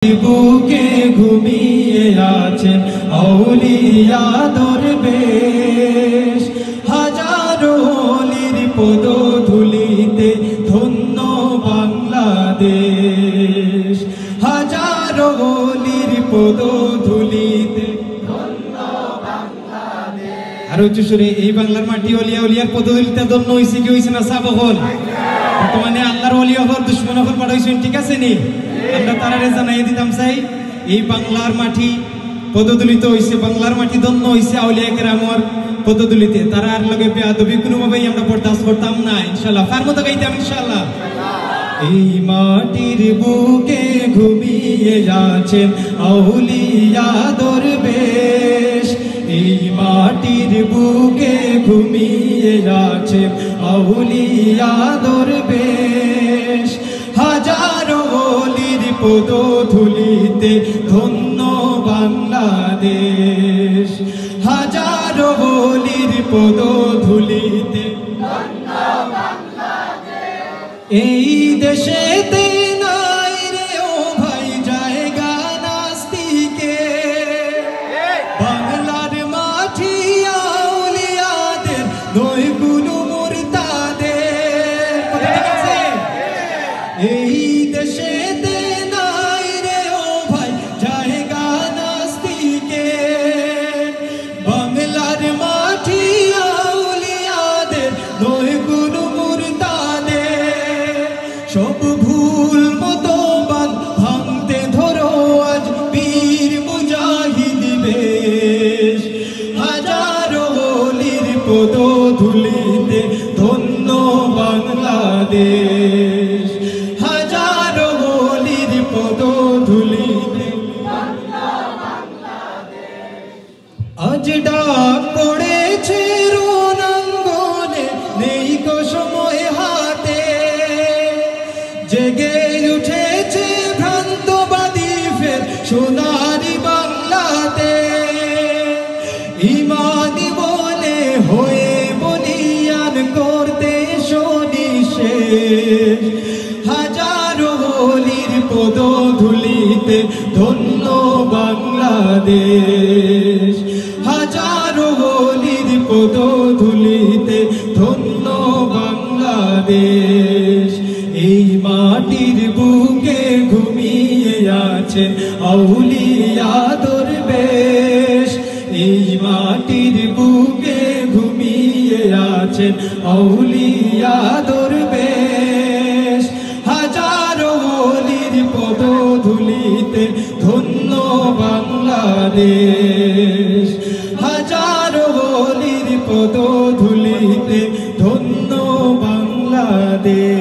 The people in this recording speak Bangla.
বুকে ঘুমিয়ে আছেন আউলিয়া দরবেশ, হাজারো অলির পদধূলিতে ধন্য বাংলাদেশ। হাজারো অলির পদধূলিতে ধন্য বাংলাদেশ। আর উচ্চ সুরে এই বাংলার মাটি অলিয়া উলিয়ার পদধূলিতে ধন্য হইছে কি হইছে না সাব হল। বর্তমানে আল্লাহর ওলি হল দুশমন হল পাঠাইছেন, ঠিক আছে নি? আমরা তারারে জানাই দিতাম চাই এই বাংলার মাটি পদদলিত হইছে, বাংলার মাটি ধন্য হইছে আউলিয়া কেরামর পদদলিতে। তারা আর লগে বেয়াদবি কোনোভাবেই আমরা বরদাস্ত করতাম না ইনশাআল্লাহ। ফার মতো গাইতাম ইনশাআল্লাহ। এই মাটির বুকে ঘুমিয়ে আছেন আউলিয়া দরবেশ, এই মাটির বুকে ঘুমিয়ে আছেন আউলিয়া দরবেশ। হাজারো অলির পদধূলিতে ধন্য বাংলাদেশ, হাজারো অলির পদধূলিতে ধন্য বাংলাদেশ। এই দেশেতে নাই রে ও ভাই জায়গা নাস্তিকে, বাংলার মাটি আউলিয়াদের নয় কোনো মুরতাদের। ঠিক আছে? এই দেশেতে নাই রে ও ভাই জায়গা নাস্তিকে, বাংলার মাটি আউলিয়াদের নয় কোনো মুরতাদের। সব ভুল মতবাদ ভাঙতে ধরো আজ বীর মুজাহিদ বেশ, হাজারো অলির পদধূলিতে ধন্য বাংলাদেশ, হাজারো অলির পদধূলিতে ধন্য বাংলাদেশ। আজ ডাক পড়েছে রণাঙ্গনে নেই কো সময় হাতে, জেগে উঠেছে ভ্রান্তবাদী ফের সোনারি বাংলাতে। ইমানি বলে হয়ে বলিয়ান করতে সনিশেষ, হাজারো অলির পদধূলিতে ধন্য বাংলাদেশ, হাজারো অলির পদধূলিতে ধন্য বাংলাদেশ। এই মাটির বুকে ঘুমিয়ে আছেন আউলিয়া দরবেশ, এই মাটির বুকে ঘুমিয়ে আছেন আউলিয়া দরবেশ। হাজারো অলির পদধূলিতে ধন্য বাংলাদেশ, হাজারো অলির পদধূলিতে ধন্য বাংলাদেশ।